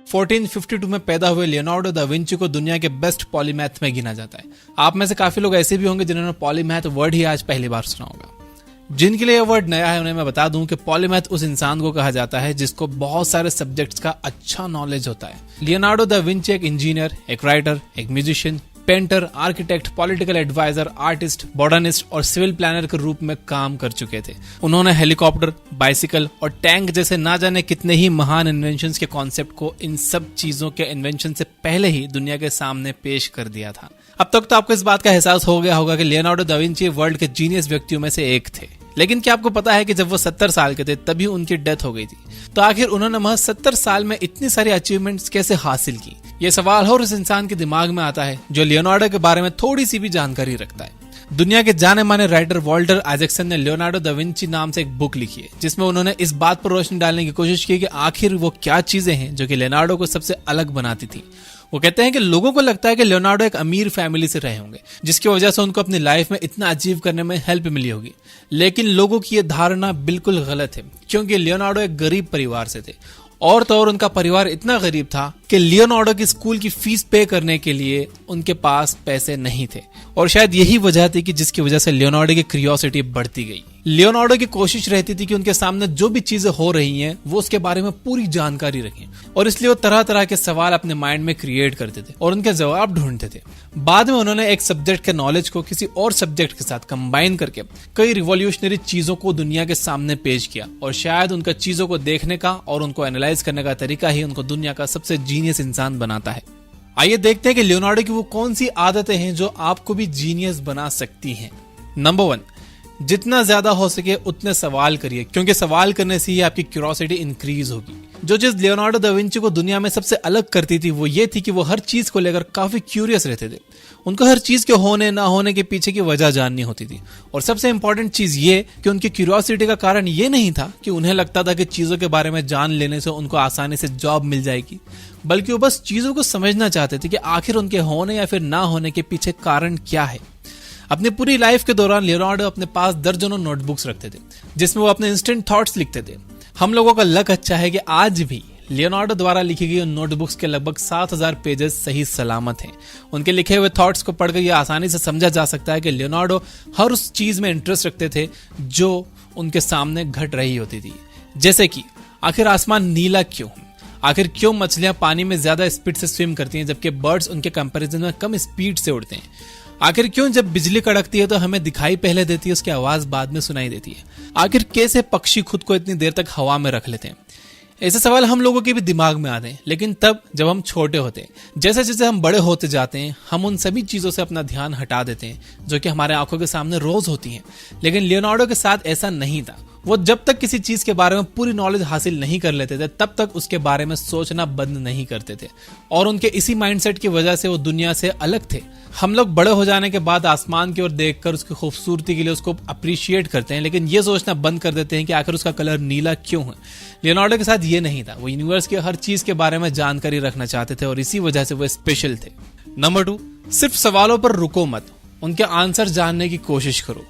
1452 में पैदा हुए लियोनार्डो दा विंची को दुनिया के बेस्ट पॉलीमैथ में गिना जाता है। आप में से काफी लोग ऐसे भी होंगे जिन्होंने पॉलीमैथ वर्ड ही आज पहली बार सुना होगा। जिनके लिए यह वर्ड नया है उन्हें मैं बता दूं कि पॉलीमैथ उस इंसान को कहा जाता है जिसको बहुत सारे सब्जेक्ट्स का अच्छा नॉलेज होता है। लियोनार्डो दा विंची एक इंजीनियर, एक राइटर, एक musician, painter, architect, political adviser, artist, botanist और सिविल प्लानर के रूप में काम कर चुके थे। उन्होंने हेलीकॉप्टर, बाइसिकल और टैंक जैसे ना जाने कितने ही महान इन्वेंशंस के कॉन्सेप्ट को इन सब चीजों के इन्वेंशन से पहले ही दुनिया के सामने पेश कर दिया था। अब तक तो आपको इस बात का एहसास हो गया होगा कि लियोनार्डो दा विंची वर्ल्ड के जीनियस व्यक्तियों में से एक थे। लेकिन क्या आपको पता है कि जब वो 70 साल के थे तभी उनकी डेथ हो गई थी। तो आखिर उन्होंने महज 70 साल में इतनी सारी अचीवमेंट्स कैसे हासिल की? ये सवाल हर उस इंसान के दिमाग में आता है जो लियोनार्डो के बारे में थोड़ी सी भी जानकारी रखता है। दुनिया के जाने माने राइटर वॉल्टर आइजैक्सन ने लियोनार्डो दा विंची नाम से एक बुक लिखी है जिसमें उन्होंने इस बात पर रोशनी डालने की कोशिश की कि आखिर वो क्या चीजें हैं जो कि लियोनार्डो को सबसे अलग बनाती थी। वो कहते हैं कि लोगों को लगता है कि लियोनार्डो एक अमीर फैमिली से रहे होंगे जिसकी वजह से उनको अपनी लाइफ में इतना अचीव करने में हेल्प मिली होगी, लेकिन लोगों की ये धारणा बिल्कुल गलत है क्योंकि लियोनार्डो एक गरीब परिवार से थे और तो और उनका परिवार इतना गरीब था कि लियोनार्डो की स्कूल की फीस पे करने के लिए उनके पास पैसे नहीं थे और शायद यही वजह थी कि जिसकी वजह से लियोनार्डो की क्यूरियोसिटी बढ़ती गई। लियोनार्डो की कोशिश रहती थी कि उनके सामने जो भी चीजें हो रही हैं वो उसके बारे में पूरी जानकारी रखें और इसलिए वो तरह तरह के सवाल अपने माइंड में क्रिएट करते थे और उनके जवाब ढूंढते थे। बाद में उन्होंने एक सब्जेक्ट के नॉलेज को किसी और सब्जेक्ट के साथ कंबाइन करके कई रिवॉल्यूशनरी चीजों को दुनिया के सामने पेश किया और शायद उनका चीजों को देखने का और उनको एनालाइज करने का तरीका ही उनको दुनिया का सबसे जीनियस इंसान बनाता है। आइए देखते हैं कि लियोनार्डो की वो कौन सी आदतें हैं जो आपको भी जीनियस बना सकती हैं। नंबर 1, जितना ज्यादा हो सके उतने सवाल करिए क्योंकि सवाल करने से ही आपकी क्यूरियोसिटी इंक्रीज होगी। जो चीज लियोनार्डो दा विंची को दुनिया में सबसे अलग करती थी वो ये थी कि वो हर चीज को लेकर काफी क्यूरियस रहते थे। उनको हर चीज के होने ना होने के पीछे की वजह जाननी होती थी और सबसे इंपॉर्टेंट चीज ये कि उनकी क्यूरियोसिटी का कारण ये नहीं था कि उन्हें लगता था कि चीजों के बारे में जान लेने से उनको आसानी से जॉब मिल जाएगी, बल्कि वो बस चीजों को समझना चाहते थे कि आखिर उनके होने या फिर ना होने के पीछे कारण क्या है। अपनी पूरी लाइफ के दौरान लियोनार्डो अपने पास दर्जनों नोटबुक्स रखते थे जिसमें वो अपने इंस्टेंट थॉट्स लिखते थे। हम लोगों का लक अच्छा है कि आज भी लियोनार्डो द्वारा लिखी गई नोटबुक्स के लगभग 7000 पेजेस सही सलामत हैं। उनके लिखे हुए थॉट्स को पढ़कर यह आसानी से समझा जा सकता है कि लियोनार्डो हर उस चीज में इंटरेस्ट रखते थे जो उनके सामने घट रही होती थी। जैसे कि आखिर आसमान नीला क्यों, आखिर क्यों मछलियां पानी में ज्यादा स्पीड से स्विम करती हैं जबकि बर्ड्स उनके कंपैरिजन में कम स्पीड से उड़ते हैं, आखिर क्यों जब बिजली कड़कती है तो हमें दिखाई पहले देती है उसकी आवाज बाद में सुनाई देती है, आखिर कैसे पक्षी खुद को इतनी देर तक हवा में रख लेते हैं। ऐसे सवाल हम लोगों के भी दिमाग में आते हैं, लेकिन तब जब हम छोटे होते हैं। जैसे जैसे हम बड़े होते जाते हैं हम उन सभी चीजों से अपना ध्यान हटा देते हैं जो कि हमारे आंखों के सामने रोज होती हैं। लेकिन लियोनार्डो के साथ ऐसा नहीं था। वो जब तक किसी चीज के बारे में पूरी नॉलेज हासिल नहीं कर लेते थे तब तक उसके बारे में सोचना बंद नहीं करते थे और उनके इसी माइंडसेट की वजह से वो दुनिया से अलग थे। हम लोग बड़े हो जाने के बाद आसमान की ओर देखकर उसकी खूबसूरती के लिए उसको अप्रिशिएट करते हैं, लेकिन ये सोचना बंद कर देते हैं कि आखिर उसका कलर नीला क्यों है। लियोनार्डो के साथ ये नहीं था। वो यूनिवर्स की हर चीज के बारे में जानकारी रखना चाहते थे और इसी वजह से वो स्पेशल थे। नंबर 2, सिर्फ सवालों पर रुको मत, उनके आंसर जानने की कोशिश करो।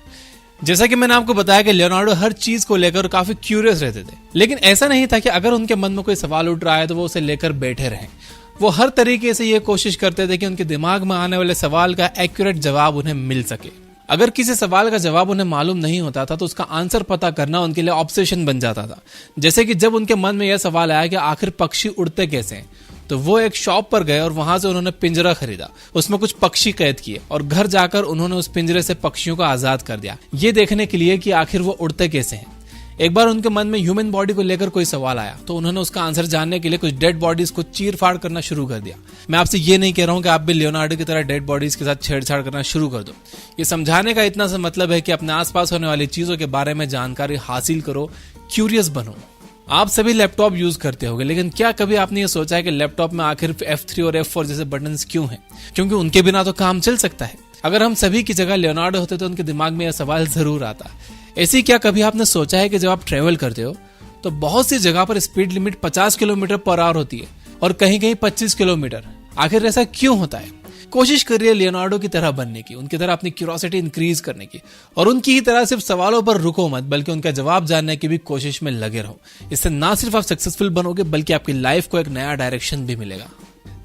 जैसा कि मैंने आपको बताया कि लियोनार्डो हर चीज को लेकर काफी क्यूरियस रहते थे, लेकिन ऐसा नहीं था कि अगर उनके मन में कोई सवाल उठ रहा है तो वो उसे लेकर बैठे रहें। वो हर तरीके से ये कोशिश करते थे कि उनके दिमाग में आने वाले सवाल का एक्यूरेट जवाब उन्हें मिल सके। अगर किसी सवाल का जवाब उन्हें मालूम नहीं होता था तो उसका आंसर पता करना उनके लिए ऑब्सेशन बन जाता था। जैसे कि जब उनके मन में यह सवाल आया कि आखिर पक्षी उड़ते कैसे हैं, तो वो एक शॉप पर गए और वहां से उन्होंने पिंजरा खरीदा, उसमें कुछ पक्षी कैद किए और घर जाकर उन्होंने उस पिंजरे से पक्षियों को आजाद कर दिया, ये देखने के लिए कि आखिर वो उड़ते कैसे हैं। एक बार उनके मन में ह्यूमन बॉडी को लेकर कोई सवाल आया तो उन्होंने उसका आंसर जानने के लिए कुछ डेड बॉडीज को चीर फाड़ करना शुरू कर दिया। मैं आपसे ये नहीं कह रहा हूं कि आप भी लियोनार्डो की तरह डेड बॉडीज के साथ छेड़छाड़ करना शुरू कर दो। ये समझाने का इतना सा मतलब है कि अपने आसपास होने वाली चीजों के बारे में जानकारी हासिल करो, क्यूरियस बनो। आप सभी लैपटॉप यूज करते होंगे, लेकिन क्या कभी आपने ये सोचा है कि लैपटॉप में आखिर F3 और F4 जैसे बटन्स क्यों हैं? क्योंकि उनके बिना तो काम चल सकता है। अगर हम सभी की जगह लियोनार्डो होते तो उनके दिमाग में यह सवाल जरूर आता। ऐसी क्या कभी आपने सोचा है कि जब आप ट्रेवल करते हो तो बहुत सी जगह पर speed limit 50 kilometre per hour होती है और कहीं कहीं 25 किलोमीटर। आखिर ऐसा क्यों होता है? कोशिश करिए लियोनार्डो की तरह बनने की, उनकी तरह अपनी क्यूरियोसिटी इंक्रीज करने की, और उनकी ही तरह सिर्फ सवालों पर रुको मत, बल्कि उनका जवाब जानने की भी कोशिश में लगे रहो। इससे ना सिर्फ आप सक्सेसफुल बनोगे, बल्कि आपकी लाइफ को एक नया डायरेक्शन भी मिलेगा।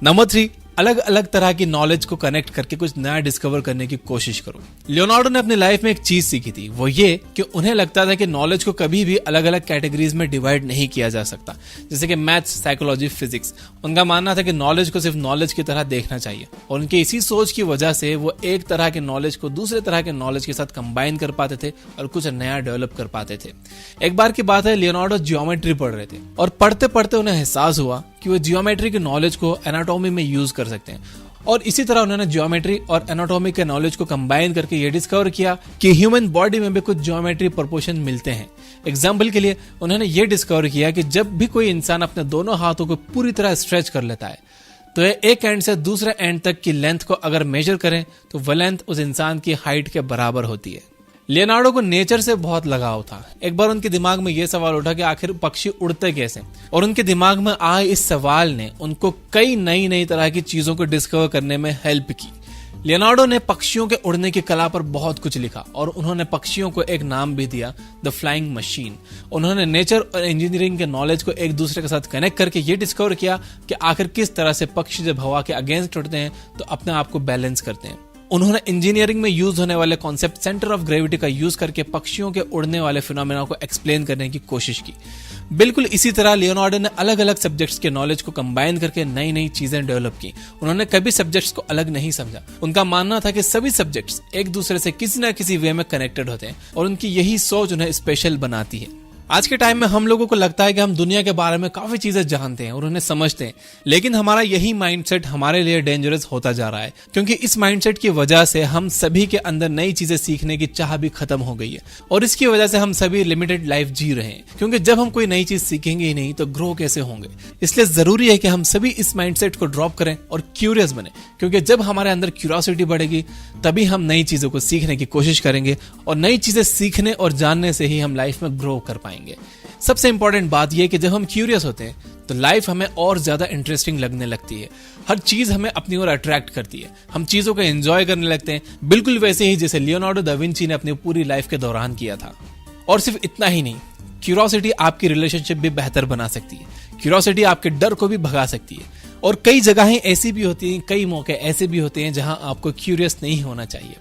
नंबर 3, अलग अलग तरह की नॉलेज को कनेक्ट करके कुछ नया डिस्कवर करने की कोशिश करो। लियोनार्डो ने अपनी लाइफ में एक चीज सीखी थी, वो ये कि उन्हें लगता था कि नॉलेज को कभी भी अलग अलग कैटेगरीज में डिवाइड नहीं किया जा सकता, जैसे कि मैथ्स, साइकोलॉजी, फिजिक्स। उनका मानना था कि नॉलेज को सिर्फ नॉलेज की तरह देखना चाहिए, और उनके इसी सोच की वजह से वो एक तरह के नॉलेज को दूसरे तरह के नॉलेज के साथ कंबाइन कर पाते थे और कुछ नया डेवलप कर पाते थे। एक बार की बात है, लियोनार्डो जियोमेट्री पढ़ रहे थे और पढ़ते पढ़ते उन्हें एहसास हुआ कि वो जियोमेट्री की नॉलेज को एनाटॉमी में यूज कर सकते हैं, और इसी तरह उन्होंने ज्योमेट्री और एनाटॉमी के नॉलेज को कंबाइन करके ये डिस्कवर किया कि ह्यूमन बॉडी में भी कुछ ज्योमेट्री प्रोपोर्शन मिलते हैं। एग्जाम्पल के लिए उन्होंने ये डिस्कवर किया कि जब भी कोई इंसान अपने दोनों हाथों को पूरी तरह स्ट्रेच कर लेता है, तो एक एंड से दूसरे एंड तक की लेंथ को अगर मेजर करें तो वह लेंथ उस इंसान की हाइट के बराबर होती है। लियोनार्डो को नेचर से बहुत लगाव था। एक बार उनके दिमाग में यह सवाल उठा कि आखिर पक्षी उड़ते कैसे, और उनके दिमाग में आए इस सवाल ने उनको कई नई नई तरह की चीजों को डिस्कवर करने में हेल्प की। लियोनार्डो ने पक्षियों के उड़ने की कला पर बहुत कुछ लिखा, और उन्होंने पक्षियों को एक नाम भी दिया, द फ्लाइंग मशीन। उन्होंने नेचर और इंजीनियरिंग के नॉलेज को एक दूसरे के साथ कनेक्ट करके ये डिस्कवर किया कि आखिर किस तरह से पक्षी जब हवा के अगेंस्ट उड़ते हैं तो अपने आप को बैलेंस करते हैं। उन्होंने इंजीनियरिंग में यूज होने वाले कॉन्सेप्ट सेंटर ऑफ ग्रेविटी का यूज करके पक्षियों के उड़ने वाले फिनोमेना को एक्सप्लेन करने की कोशिश की। बिल्कुल इसी तरह लियोनार्डो ने अलग अलग सब्जेक्ट्स के नॉलेज को कंबाइन करके नई नई चीजें डेवलप की। उन्होंने कभी सब्जेक्ट्स को अलग नहीं समझा। उनका मानना था कि सभी सब्जेक्ट्स एक दूसरे से किसी न किसी वे में कनेक्टेड होते हैं, और उनकी यही सोच उन्हें स्पेशल बनाती है। आज के टाइम में हम लोगों को लगता है कि हम दुनिया के बारे में काफी चीजें जानते हैं और उन्हें समझते हैं, लेकिन हमारा यही माइंडसेट हमारे लिए डेंजरस होता जा रहा है, क्योंकि इस माइंडसेट की वजह से हम सभी के अंदर नई चीजें सीखने की चाह भी खत्म हो गई है, और इसकी वजह से हम सभी लिमिटेड लाइफ जी रहे हैं, क्योंकि जब हम कोई नई चीज सीखेंगे ही नहीं तो ग्रो कैसे होंगे। इसलिए जरूरी है कि हम सभी इस माइंडसेट को ड्रॉप करें और क्यूरियस बने, क्योंकि जब हमारे अंदर क्यूरियोसिटी बढ़ेगी तभी हम नई चीजों को सीखने की कोशिश करेंगे, और नई चीजें सीखने और जानने से ही हम लाइफ में ग्रो कर पाएंगे। सबसे इंपॉर्टेंट बात यह कि जब हम क्यूरियस होते हैं तो लाइफ हमें और ज्यादा इंटरेस्टिंग लगने लगती है। हर चीज हमें अपनी ओर अट्रैक्ट करती है, हम चीजों को एंजॉय करने लगते हैं, बिल्कुल वैसे ही जैसे लियोनार्डो दा विंची ने अपनी पूरी लाइफ के दौरान किया था। और सिर्फ इतना ही नहीं, क्यूरियोसिटी आपकी रिलेशनशिप भी बेहतर बना सकती है। क्यूरियोसिटी आपके डर को भी भगा सकती है, और कई जगहें ऐसी भी होती हैं, कई मौके ऐसे भी होते हैं जहां आपको क्यूरियस नहीं होना चाहिए।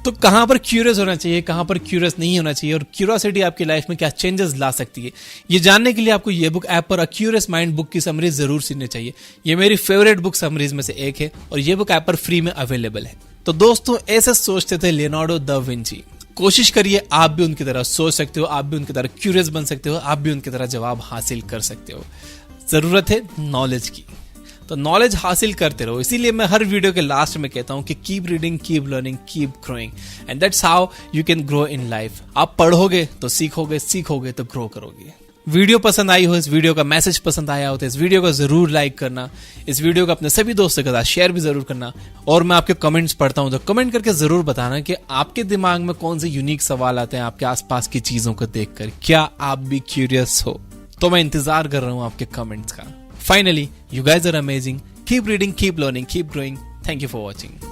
तो कहां पर क्यूरियस होना चाहिए, कहां पर क्यूरियस नहीं होना चाहिए, और क्यूरियोसिटी आपकी लाइफ में क्या चेंजेस ला सकती है, ये जानने के लिए आपको ये बुक ऐप पर अ क्यूरियस माइंड बुक की समरी जरूर सुननी चाहिए। ये मेरी फेवरेट बुक समरीज में से एक है, और ये बुक ऐप पर फ्री में अवेलेबल है। तो दोस्तों, ऐसे सोचते थे लियोनार्डो दा विंची। कोशिश करिए आप भी उनकी तरह सोच सकते हो, आप भी उनकी तरह क्यूरियस बन सकते हो, आप भी उनकी तरह जवाब हासिल कर सकते हो। जरूरत है नॉलेज की, तो नॉलेज हासिल करते रहो। इसीलिए मैं हर वीडियो के लास्ट में कहता हूं कि keep reading, keep learning, keep growing, and that's how you can grow in life. आप पढ़ोगे तो सीखोगे, सीखोगे तो ग्रो करोगे। वीडियो पसंद आई हो, इस वीडियो का मैसेज पसंद आया हो तो इस वीडियो को जरूर लाइक करना, इस वीडियो को अपने सभी दोस्तों के साथ शेयर भी जरूर करना, और मैं आपके कमेंट्स पढ़ता हूं तो कमेंट करके जरूर बताना कि आपके दिमाग में कौन से यूनिक सवाल आते हैं आपके आसपास की चीजों को देखकर। क्या आप भी क्यूरियस हो? तो मैं इंतजार कर रहा हूं आपके कमेंट्स का। Finally, you guys are amazing. Keep reading, keep learning, keep growing. Thank you for watching.